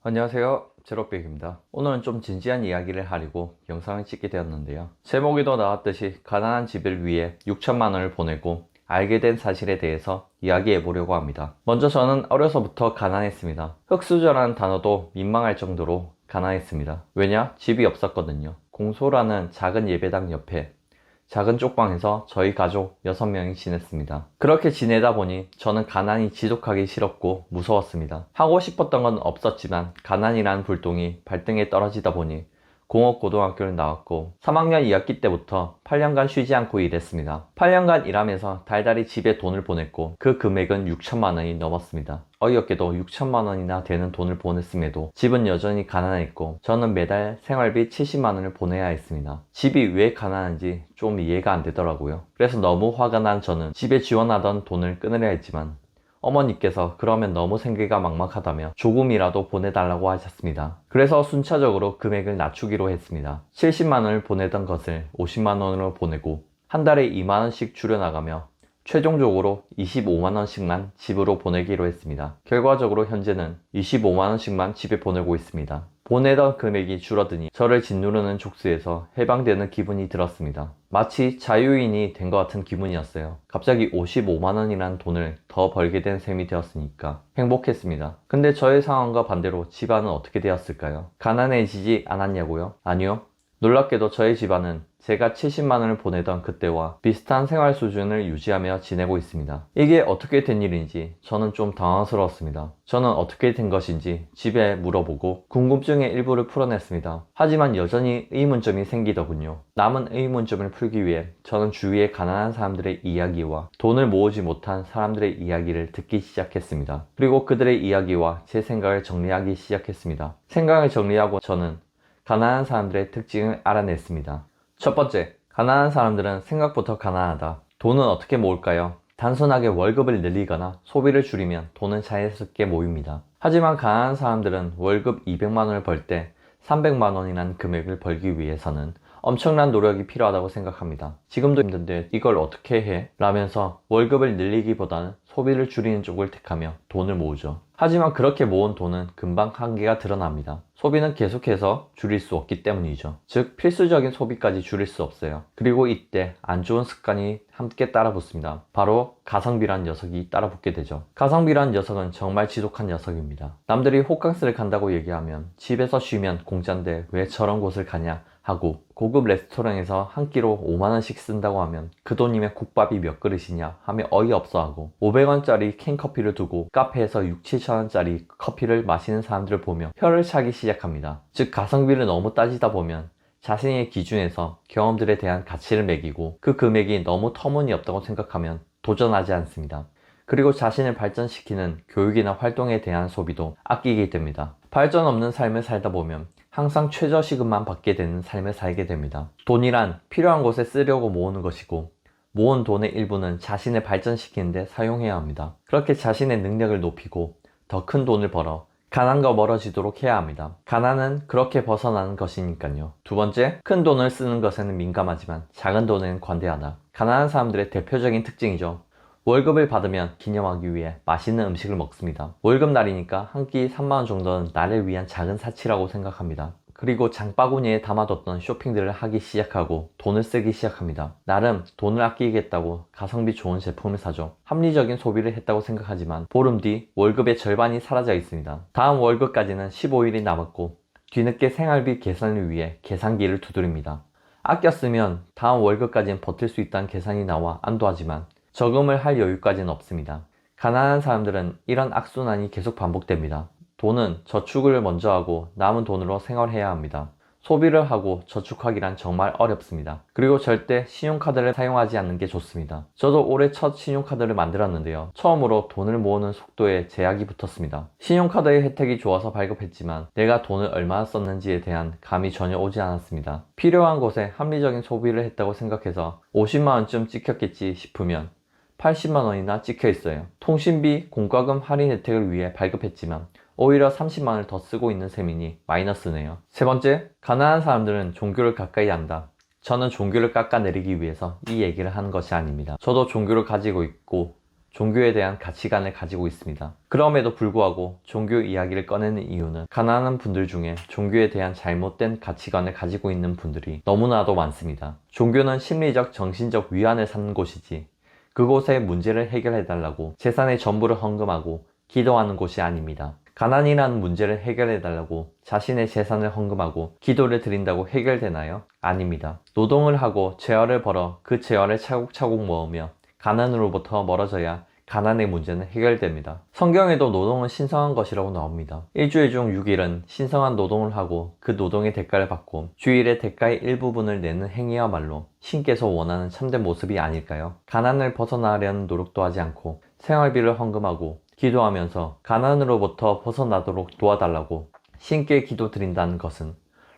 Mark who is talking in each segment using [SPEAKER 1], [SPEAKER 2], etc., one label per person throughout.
[SPEAKER 1] 안녕하세요, 제로백입니다. 오늘은 좀 진지한 이야기를 하려고 영상을 찍게 되었는데요. 제목에도 나왔듯이 가난한 집을 위해 6천만 원을 보내고 알게 된 사실에 대해서 이야기해 보려고 합니다. 먼저 저는 어려서부터 가난했습니다. 흙수저라는 단어도 민망할 정도로 가난했습니다. 왜냐? 집이 없었거든요. 공소라는 작은 예배당 옆에 작은 쪽방에서 저희 가족 6명이 지냈습니다. 그렇게 지내다 보니 저는 가난이 지독하게 싫었고 무서웠습니다. 하고 싶었던 건 없었지만 가난이라는 불똥이 발등에 떨어지다 보니 공업고등학교를 나왔고 3학년 2학기 때부터 8년간 쉬지 않고 일했습니다. 8년간 일하면서 달달이 집에 돈을 보냈고 그 금액은 6천만 원이 넘었습니다. 어이없게도 6천만 원이나 되는 돈을 보냈음에도 집은 여전히 가난했고 저는 매달 생활비 70만 원을 보내야 했습니다. 집이 왜 가난한지 좀 이해가 안 되더라고요. 그래서 너무 화가 난 저는 집에 지원하던 돈을 끊으려 했지만 어머니께서 그러면 너무 생계가 막막하다며 조금이라도 보내달라고 하셨습니다. 그래서 순차적으로 금액을 낮추기로 했습니다. 70만 원을 보내던 것을 50만 원으로 보내고 한 달에 2만 원씩 줄여나가며 최종적으로 25만 원씩만 집으로 보내기로 했습니다. 결과적으로 현재는 25만 원씩만 집에 보내고 있습니다. 보내던 금액이 줄어드니 저를 짓누르는 족수에서 해방되는 기분이 들었습니다. 마치 자유인이 된 것 같은 기분이었어요. 갑자기 55만 원이라는 돈을 더 벌게 된 셈이 되었으니까 행복했습니다. 근데 저의 상황과 반대로 집안은 어떻게 되었을까요? 가난해지지 않았냐고요? 아니요. 놀랍게도 저희 집안은 제가 70만 원을 보내던 그때와 비슷한 생활 수준을 유지하며 지내고 있습니다. 이게 어떻게 된 일인지 저는 좀 당황스러웠습니다. 저는 어떻게 된 것인지 집에 물어보고 궁금증의 일부를 풀어냈습니다. 하지만 여전히 의문점이 생기더군요. 남은 의문점을 풀기 위해 저는 주위의 가난한 사람들의 이야기와 돈을 모으지 못한 사람들의 이야기를 듣기 시작했습니다. 그리고 그들의 이야기와 제 생각을 정리하기 시작했습니다. 생각을 정리하고 저는 가난한 사람들의 특징을 알아냈습니다. 첫 번째, 가난한 사람들은 생각부터 가난하다. 돈은 어떻게 모을까요? 단순하게 월급을 늘리거나 소비를 줄이면 돈은 자연스럽게 모입니다. 하지만 가난한 사람들은 월급 200만 원을 벌 때 300만 원이라는 금액을 벌기 위해서는 엄청난 노력이 필요하다고 생각합니다. 지금도 힘든데 이걸 어떻게 해? 라면서 월급을 늘리기보다는 소비를 줄이는 쪽을 택하며 돈을 모으죠. 하지만 그렇게 모은 돈은 금방 한계가 드러납니다. 소비는 계속해서 줄일 수 없기 때문이죠. 즉 필수적인 소비까지 줄일 수 없어요. 그리고 이때 안 좋은 습관이 함께 따라붙습니다. 바로 가성비란 녀석이 따라붙게 되죠. 가성비란 녀석은 정말 지독한 녀석입니다. 남들이 호캉스를 간다고 얘기하면 집에서 쉬면 공짜인데 왜 저런 곳을 가냐 하고 고급 레스토랑에서 한 끼로 5만원씩 쓴다고 하면 그 돈이면 국밥이 몇 그릇이냐 하며 어이없어 하고 500원짜리 캔커피를 두고 카페에서 6, 7천원짜리 커피를 마시는 사람들을 보며 혀를 차기 시작합니다. 즉 가성비를 너무 따지다 보면 자신의 기준에서 경험들에 대한 가치를 매기고 그 금액이 너무 터무니없다고 생각하면 도전하지 않습니다. 그리고 자신을 발전시키는 교육이나 활동에 대한 소비도 아끼게 됩니다. 발전 없는 삶을 살다 보면 항상 최저시급만 받게 되는 삶을 살게 됩니다. 돈이란 필요한 곳에 쓰려고 모으는 것이고 모은 돈의 일부는 자신을 발전시키는 데 사용해야 합니다. 그렇게 자신의 능력을 높이고 더 큰 돈을 벌어 가난과 멀어지도록 해야 합니다. 가난은 그렇게 벗어나는 것이니까요. 두 번째, 큰 돈을 쓰는 것에는 민감하지만 작은 돈에는 관대하다. 가난한 사람들의 대표적인 특징이죠. 월급을 받으면 기념하기 위해 맛있는 음식을 먹습니다. 월급날이니까 한 끼 3만원 정도는 나를 위한 작은 사치라고 생각합니다. 그리고 장바구니에 담아뒀던 쇼핑들을 하기 시작하고 돈을 쓰기 시작합니다. 나름 돈을 아끼겠다고 가성비 좋은 제품을 사죠. 합리적인 소비를 했다고 생각하지만 보름 뒤 월급의 절반이 사라져 있습니다. 다음 월급까지는 15일이 남았고 뒤늦게 생활비 계산을 위해 계산기를 두드립니다. 아껴 쓰면 다음 월급까지는 버틸 수 있다는 계산이 나와 안도하지만 저금을 할 여유까지는 없습니다. 가난한 사람들은 이런 악순환이 계속 반복됩니다. 돈은 저축을 먼저 하고 남은 돈으로 생활해야 합니다. 소비를 하고 저축하기란 정말 어렵습니다. 그리고 절대 신용카드를 사용하지 않는 게 좋습니다. 저도 올해 첫 신용카드를 만들었는데요. 처음으로 돈을 모으는 속도에 제약이 붙었습니다. 신용카드의 혜택이 좋아서 발급했지만 내가 돈을 얼마나 썼는지에 대한 감이 전혀 오지 않았습니다. 필요한 곳에 합리적인 소비를 했다고 생각해서 50만원쯤 찍혔겠지 싶으면 80만원이나 찍혀 있어요. 통신비, 공과금 할인 혜택을 위해 발급했지만 오히려 30만원을 더 쓰고 있는 셈이니 마이너스네요. 세 번째, 가난한 사람들은 종교를 가까이 한다. 저는 종교를 깎아내리기 위해서 이 얘기를 하는 것이 아닙니다. 저도 종교를 가지고 있고 종교에 대한 가치관을 가지고 있습니다. 그럼에도 불구하고 종교 이야기를 꺼내는 이유는 가난한 분들 중에 종교에 대한 잘못된 가치관을 가지고 있는 분들이 너무나도 많습니다. 종교는 심리적, 정신적 위안을 삼는 곳이지 그곳의 문제를 해결해달라고 재산의 전부를 헌금하고 기도하는 곳이 아닙니다. 가난이라는 문제를 해결해달라고 자신의 재산을 헌금하고 기도를 드린다고 해결되나요? 아닙니다. 노동을 하고 재화를 벌어 그 재화를 차곡차곡 모으며 가난으로부터 멀어져야 가난의 문제는 해결됩니다. 성경에도 노동은 신성한 것이라고 나옵니다. 일주일 중 6일은 신성한 노동을 하고 그 노동의 대가를 받고 주일의 대가의 일부분을 내는 행위야말로 신께서 원하는 참된 모습이 아닐까요? 가난을 벗어나려는 노력도 하지 않고 생활비를 헌금하고 기도하면서 가난으로부터 벗어나도록 도와달라고 신께 기도드린다는 것은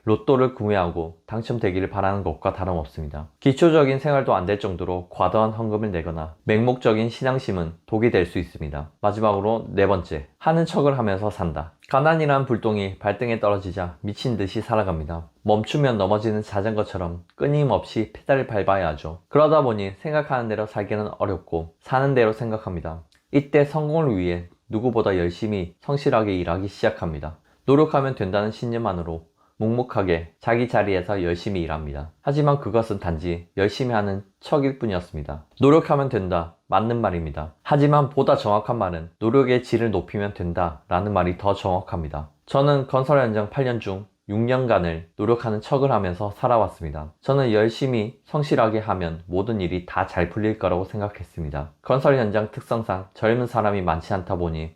[SPEAKER 1] 로또를 구매하고 당첨되기를 바라는 것과 다름없습니다. 기초적인 생활도 안 될 정도로 과도한 헌금을 내거나 맹목적인 신앙심은 독이 될 수 있습니다. 마지막으로 네 번째, 하는 척을 하면서 산다. 가난이란 불똥이 발등에 떨어지자 미친 듯이 살아갑니다. 멈추면 넘어지는 자전거처럼 끊임없이 페달을 밟아야 하죠. 그러다 보니 생각하는 대로 살기는 어렵고 사는 대로 생각합니다. 이때 성공을 위해 누구보다 열심히 성실하게 일하기 시작합니다. 노력하면 된다는 신념만으로 묵묵하게 자기 자리에서 열심히 일합니다. 하지만 그것은 단지 열심히 하는 척일 뿐이었습니다. 노력하면 된다, 맞는 말입니다. 하지만 보다 정확한 말은 노력의 질을 높이면 된다 라는 말이 더 정확합니다. 저는 건설 현장 8년 중 6년간을 노력하는 척을 하면서 살아왔습니다. 저는 열심히 성실하게 하면 모든 일이 다 잘 풀릴 거라고 생각했습니다. 건설 현장 특성상 젊은 사람이 많지 않다 보니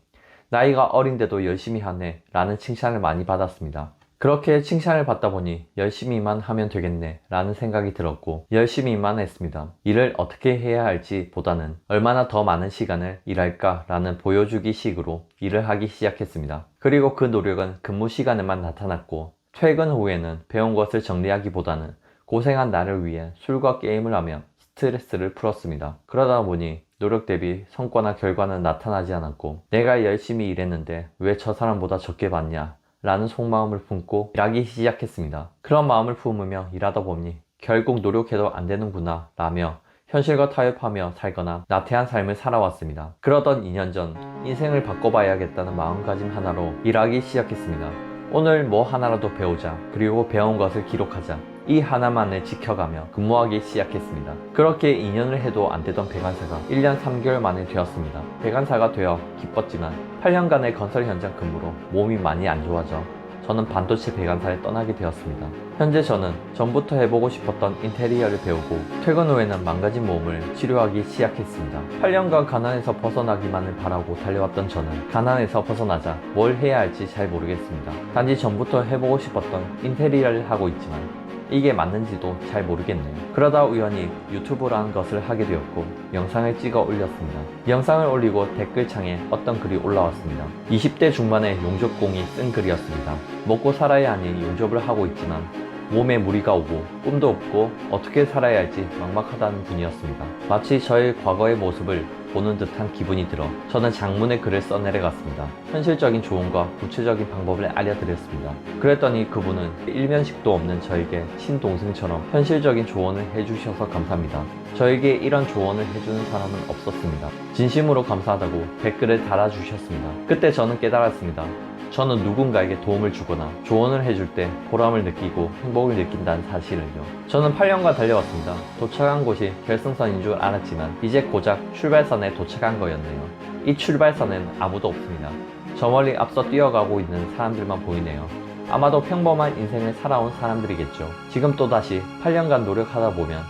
[SPEAKER 1] 나이가 어린데도 열심히 하네 라는 칭찬을 많이 받았습니다. 그렇게 칭찬을 받다 보니 열심히만 하면 되겠네 라는 생각이 들었고 열심히만 했습니다. 일을 어떻게 해야 할지 보다는 얼마나 더 많은 시간을 일할까 라는 보여주기 식으로 일을 하기 시작했습니다. 그리고 그 노력은 근무 시간에만 나타났고 퇴근 후에는 배운 것을 정리하기보다는 고생한 나를 위해 술과 게임을 하며 스트레스를 풀었습니다. 그러다 보니 노력 대비 성과나 결과는 나타나지 않았고 내가 열심히 일했는데 왜 저 사람보다 적게 받냐 라는 속마음을 품고 일하기 시작했습니다. 그런 마음을 품으며 일하다 보니 결국 노력해도 안 되는구나 라며 현실과 타협하며 살거나 나태한 삶을 살아왔습니다. 그러던 2년 전 인생을 바꿔봐야겠다는 마음가짐 하나로 일하기 시작했습니다. 오늘 뭐 하나라도 배우자, 그리고 배운 것을 기록하자, 이 하나만을 지켜가며 근무하기 시작했습니다. 그렇게 2년을 해도 안 되던 배관사가 1년 3개월 만에 되었습니다. 배관사가 되어 기뻤지만 8년간의 건설 현장 근무로 몸이 많이 안 좋아져 저는 반도체 배관사를 떠나게 되었습니다. 현재 저는 전부터 해보고 싶었던 인테리어를 배우고 퇴근 후에는 망가진 몸을 치료하기 시작했습니다. 8년간 가난에서 벗어나기만을 바라고 달려왔던 저는 가난에서 벗어나자 뭘 해야 할지 잘 모르겠습니다. 단지 전부터 해보고 싶었던 인테리어를 하고 있지만 이게 맞는지도 잘 모르겠네요. 그러다 우연히 유튜브라는 것을 하게 되었고 영상을 찍어 올렸습니다. 영상을 올리고 댓글창에 어떤 글이 올라왔습니다. 20대 중반의 용접공이 쓴 글이었습니다. 먹고 살아야 하니 용접을 하고 있지만 몸에 무리가 오고 꿈도 없고 어떻게 살아야 할지 막막하다는 분이었습니다. 마치 저의 과거의 모습을 보는 듯한 기분이 들어 저는 장문의 글을 써내려갔습니다. 현실적인 조언과 구체적인 방법을 알려드렸습니다. 그랬더니 그분은 일면식도 없는 저에게 친동생처럼 현실적인 조언을 해주셔서 감사합니다. 저에게 이런 조언을 해주는 사람은 없었습니다. 진심으로 감사하다고 댓글을 달아주셨습니다. 그때 저는 깨달았습니다. 저는 누군가에게 도움을 주거나 조언을 해줄 때 보람을 느끼고 행복을 느낀다는 사실을요. 저는 8년간 달려왔습니다. 도착한 곳이 결승선인 줄 알았지만 이제 고작 출발선에 도착한 거였네요. 이 출발선엔 아무도 없습니다. 저 멀리 앞서 뛰어가고 있는 사람들만 보이네요. 아마도 평범한 인생을 살아온 사람들이겠죠. 지금 또다시 8년간 노력하다 보면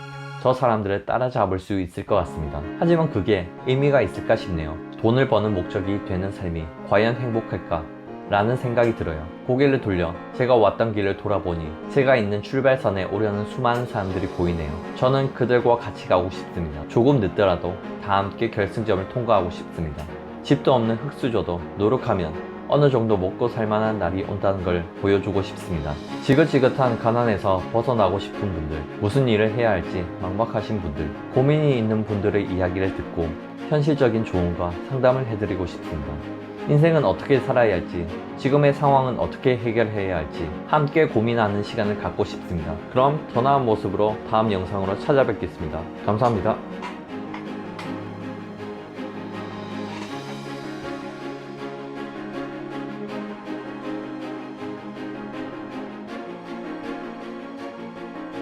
[SPEAKER 1] 저 사람들을 따라잡을 수 있을 것 같습니다. 하지만 그게 의미가 있을까 싶네요. 돈을 버는 목적이 되는 삶이 과연 행복할까? 라는 생각이 들어요. 고개를 돌려 제가 왔던 길을 돌아보니 제가 있는 출발선에 오려는 수많은 사람들이 보이네요. 저는 그들과 같이 가고 싶습니다. 조금 늦더라도 다 함께 결승점을 통과하고 싶습니다. 집도 없는 흙수저도 노력하면 어느 정도 먹고 살만한 날이 온다는 걸 보여주고 싶습니다. 지긋지긋한 가난에서 벗어나고 싶은 분들, 무슨 일을 해야 할지 막막하신 분들, 고민이 있는 분들의 이야기를 듣고 현실적인 조언과 상담을 해드리고 싶습니다. 인생은 어떻게 살아야 할지, 지금의 상황은 어떻게 해결해야 할지 함께 고민하는 시간을 갖고 싶습니다. 그럼 더 나은 모습으로 다음 영상으로 찾아뵙겠습니다. 감사합니다.